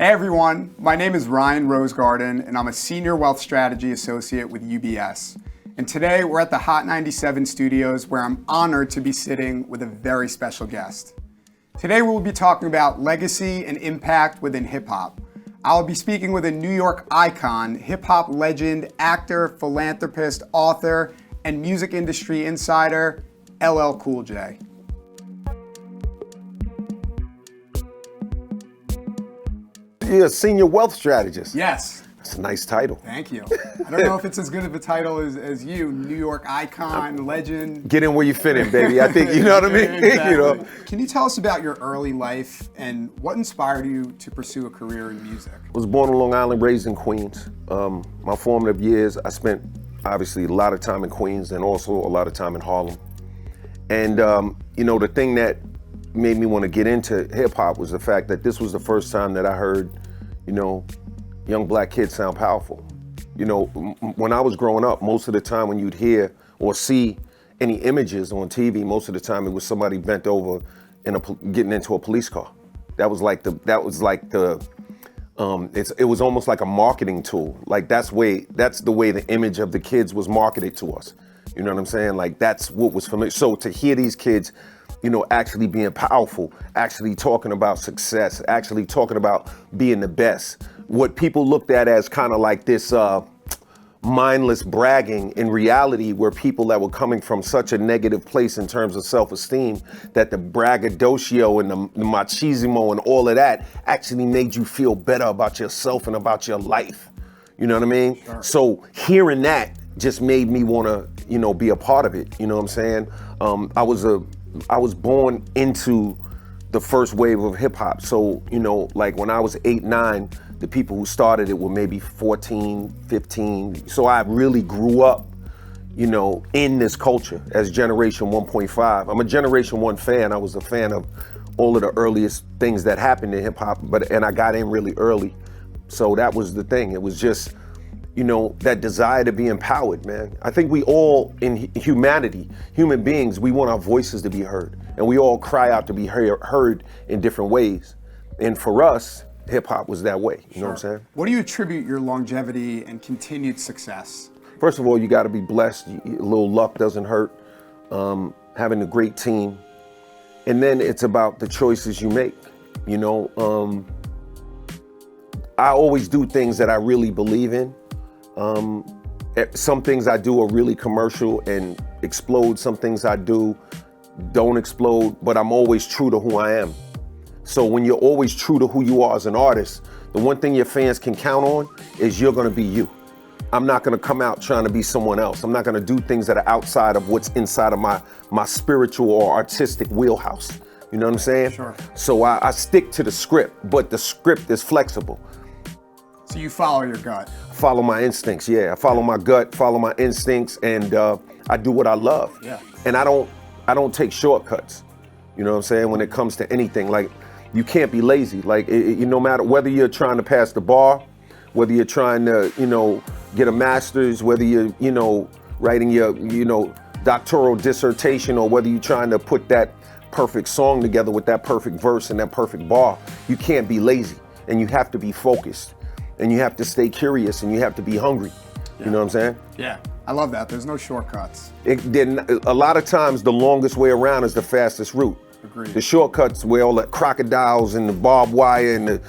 Hey everyone, my name is Ryan Rosegarten and I'm a Senior Wealth Strategy Associate with UBS. And today we're at the Hot 97 studios where I'm honored to be sitting with a very special guest. Today we'll be talking about legacy and impact within hip hop. I'll be speaking with a New York icon, hip hop legend, actor, philanthropist, author, and music industry insider, LL Cool J. You're a senior wealth strategist. Yes. That's a nice title. Thank you. I don't know if it's as good of a title as you, New York icon, legend. Get in where you fit in, baby. I think, you know what I mean? Exactly. You know. Can you tell us about your early life and what inspired you to pursue a career in music? I was born on Long Island, raised in Queens. My formative years, I spent obviously a lot of time in Queens and also a lot of time in Harlem. And the thing that made me want to get into hip hop was the fact that this was the first time that I heard, young black kids sound powerful. When I was growing up, most of the time when you'd hear or see any images on TV, most of the time it was somebody bent over getting into a police car. It was almost like a marketing tool. Like that's the way the image of the kids was marketed to us. You know what I'm saying? Like that's what was familiar. So to hear these kids, actually being powerful, actually talking about success, actually talking about being the best. What people looked at as kind of like this mindless bragging, in reality were people that were coming from such a negative place in terms of self-esteem that the braggadocio and the machismo and all of that actually made you feel better about yourself and about your life. You know what I mean? Sure. So hearing that just made me want to, be a part of it. You know what I'm saying? I was born into the first wave of hip hop. So, like when I was 8, 9, the people who started it were maybe 14, 15. So I really grew up, in this culture as Generation 1.5. I'm a Generation 1 fan. I was a fan of all of the earliest things that happened in hip hop, and I got in really early. So that was the thing. It was just, that desire to be empowered, man. I think we all in humanity, human beings, we want our voices to be heard. And we all cry out to be heard in different ways. And for us, hip hop was that way. You know what I'm saying? What do you attribute your longevity and continued success? First of all, you gotta be blessed. A little luck doesn't hurt. Having a great team. And then it's about the choices you make. I always do things that I really believe in. Some things I do are really commercial and explode. Some things I do don't explode, but I'm always true to who I am. So when you're always true to who you are as an artist, the one thing your fans can count on is you're gonna be you. I'm not gonna come out trying to be someone else. I'm not gonna do things that are outside of what's inside of my spiritual or artistic wheelhouse. You know what I'm saying? Sure. So I stick to the script, but the script is flexible. So you follow your gut. Follow my instincts, yeah. I follow my gut, follow my instincts, and I do what I love. Yeah. And I don't take shortcuts. You know what I'm saying? When it comes to anything, like you can't be lazy. Like no matter whether you're trying to pass the bar, whether you're trying to get a master's, whether you're writing your doctoral dissertation, or whether you're trying to put that perfect song together with that perfect verse and that perfect bar, you can't be lazy, and you have to be focused. And you have to stay curious, and you have to be hungry. Yeah. You know what I'm saying? Yeah, I love that. There's no shortcuts. A lot of times, the longest way around is the fastest route. Agreed. The shortcuts where all the crocodiles and the barbed wire and the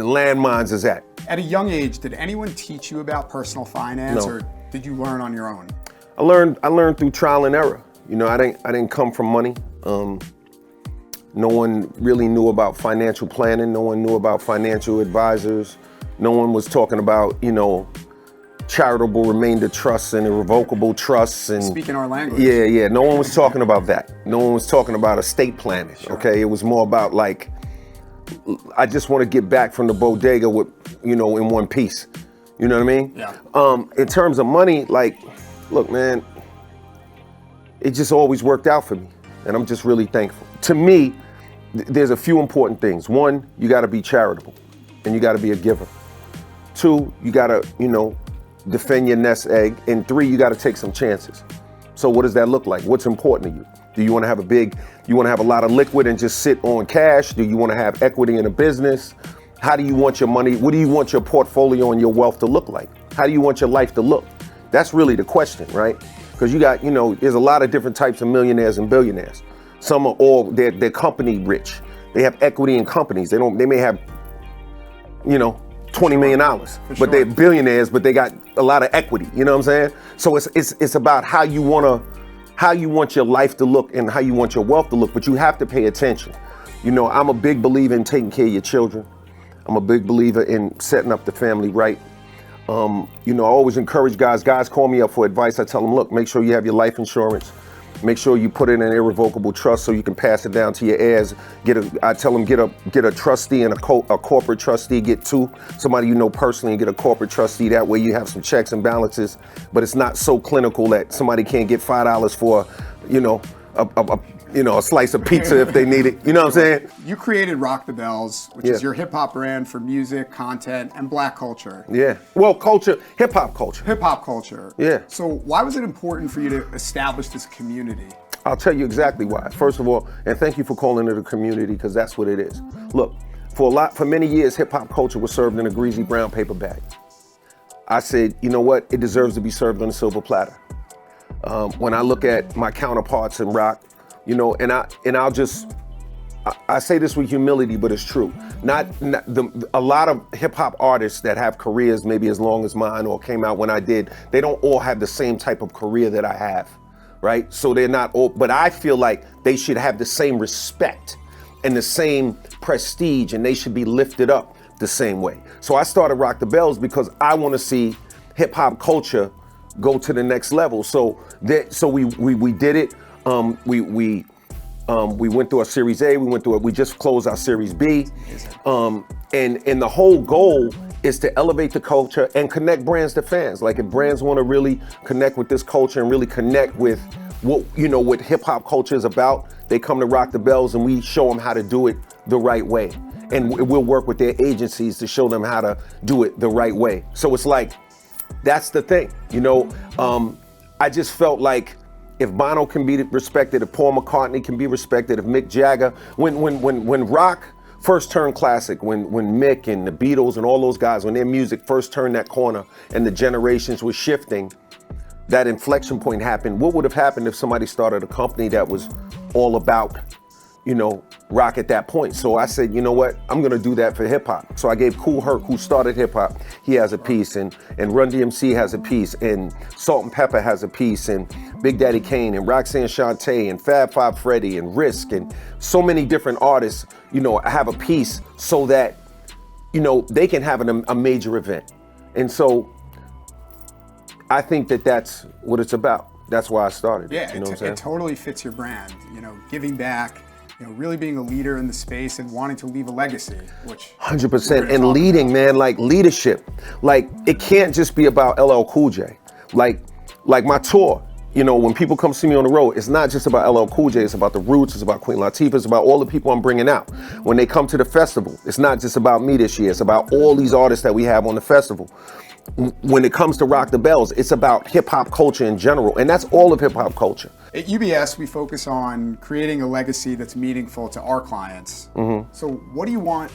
landmines is at. At a young age, did anyone teach you about personal finance, No. or did you learn on your own? I learned through trial and error. I didn't come from money. No one really knew about financial planning. No one knew about financial advisors. No one was talking about, charitable remainder trusts and irrevocable trusts and speaking our language. Yeah. No one was talking about that. No one was talking about estate planning. Sure. Okay. It was more about like, I just want to get back from the bodega with, in one piece. You know what I mean? Yeah. In terms of money, like, look, man, it just always worked out for me. And I'm just really thankful. To me, there's a few important things. One, you got to be charitable and you got to be a giver. 2, you gotta, defend your nest egg. And 3, you gotta take some chances. So what does that look like? What's important to you? Do you wanna have a lot of liquid and just sit on cash? Do you wanna have equity in a business? How do you want your money? What do you want your portfolio and your wealth to look like? How do you want your life to look? That's really the question, right? Because you got, there's a lot of different types of millionaires and billionaires. Some are they're company rich. They have equity in companies. They may have, $20 million, but they're billionaires, but they got a lot of equity. You know what I'm saying? So it's about how you want your life to look and how you want your wealth to look, but you have to pay attention. I'm a big believer in taking care of your children. I'm a big believer in setting up the family right. I always encourage guys call me up for advice. I tell them, look, make sure you have your life insurance. Make sure you put it in an irrevocable trust so you can pass it down to your heirs. I tell them get a trustee and a corporate trustee. Get two, somebody you know personally, and get a corporate trustee. That way you have some checks and balances, but it's not so clinical that somebody can't get $5 for, a slice of pizza if they need it. You know what I'm saying? You created Rock the Bells, which is your hip hop brand for music, content, and Black culture. Yeah. Well, hip hop culture. Hip hop culture. Yeah. So why was it important for you to establish this community? I'll tell you exactly why. First of all, and thank you for calling it a community, because that's what it is. Look, for many years, hip hop culture was served in a greasy brown paper bag. I said, you know what? It deserves to be served on a silver platter. When I look at my counterparts in rock, I say this with humility, but it's true. A lot of hip hop artists that have careers maybe as long as mine or came out when I did, they don't all have the same type of career that I have, right? So they're not all, but I feel like they should have the same respect and the same prestige, and they should be lifted up the same way. So I started Rock the Bells because I want to see hip hop culture go to the next level. So we did it. We went through our Series A. We just closed our Series B. And the whole goal is to elevate the culture and connect brands to fans. Like if brands want to really connect with this culture and really connect with what hip hop culture is about, they come to Rock the Bells and we show them how to do it the right way. And we'll work with their agencies to show them how to do it the right way. So it's like, that's the thing, I just felt like if Bono can be respected, if Paul McCartney can be respected, if Mick Jagger, when rock first turned classic, when Mick and the Beatles and all those guys, when their music first turned that corner and the generations were shifting, that inflection point happened. What would have happened if somebody started a company that was all about, rock at that point? So I said, you know what, I'm gonna do that for hip hop. So I gave Kool Herc, who started hip hop, he has a piece, and Run DMC has a piece, and Salt and Pepper has a piece, and Big Daddy Kane, and Roxanne Shante, and Fab Five Freddy, and Risk, and so many different artists, have a piece so that, they can have a major event. And so I think that's what it's about. That's why I started. Yeah, it. It totally fits your brand, giving back, really being a leader in the space and wanting to leave a legacy, which 100%. And leading, man, like leadership. Like it can't just be about LL Cool J. Like my tour, when people come see me on the road, it's not just about LL Cool J, it's about the Roots, it's about Queen Latifah, it's about all the people I'm bringing out. When they come to the festival, it's not just about me this year, it's about all these artists that we have on the festival. When it comes to Rock the Bells, it's about hip hop culture in general, and that's all of hip hop culture. At UBS, we focus on creating a legacy that's meaningful to our clients. Mm-hmm. So what do you want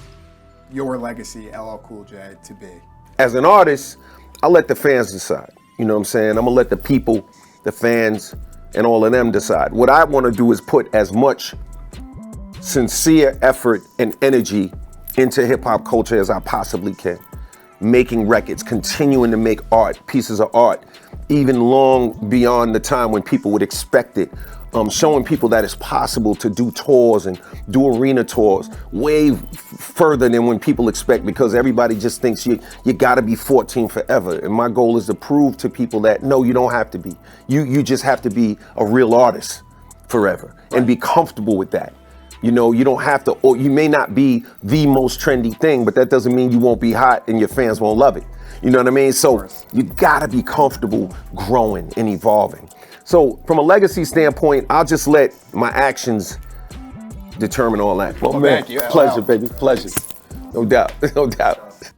your legacy, LL Cool J, to be? As an artist, I'll let the fans decide. You know what I'm saying? I'm gonna let the people, the fans, and all of them decide. What I wanna do is put as much sincere effort and energy into hip hop culture as I possibly can. Making records, continuing to make art, pieces of art, even long beyond the time when people would expect it. Showing people that it's possible to do tours and do arena tours way further than when people expect, because everybody just thinks you gotta be 14 forever. And my goal is to prove to people that no, you don't have to be. You just have to be a real artist forever and be comfortable with that. You don't have to, or you may not be the most trendy thing, but that doesn't mean you won't be hot and your fans won't love it. You know what I mean? So you gotta be comfortable growing and evolving. So from a legacy standpoint, I'll just let my actions determine all that. Well, man, thank you. Pleasure, baby, pleasure. No doubt, no doubt.